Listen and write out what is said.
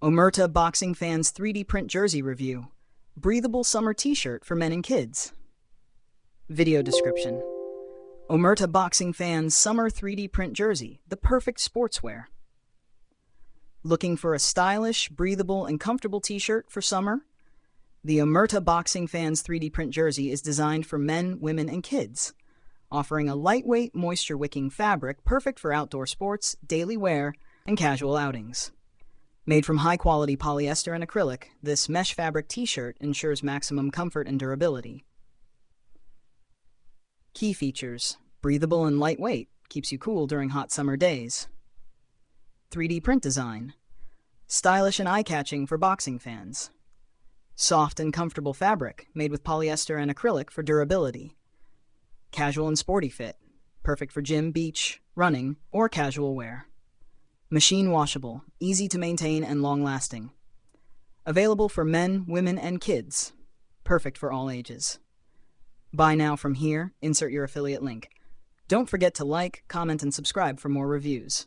Omerta Boxing Fans 3D Print Jersey Review. Breathable Summer T-Shirt for men and kids. Video description. Omerta Boxing Fans Summer 3D Print Jersey, the perfect sportswear. Looking for a stylish, breathable, and comfortable t-shirt for summer? The Omerta Boxing Fans 3D Print Jersey is designed for men, women, and kids, offering a lightweight, moisture-wicking fabric perfect for outdoor sports, daily wear, and casual outings. Made from high-quality polyester and acrylic, this mesh fabric t-shirt ensures maximum comfort and durability. Key features: breathable and lightweight, keeps you cool during hot summer days. 3D print design, stylish and eye-catching for boxing fans. Soft and comfortable fabric, made with polyester and acrylic for durability. Casual and sporty fit, perfect for gym, beach, running, or casual wear. Machine washable, easy to maintain and long-lasting. Available for men, women, and kids. Perfect for all ages. Buy now from here, insert your affiliate link. Don't forget to like, comment, and subscribe for more reviews.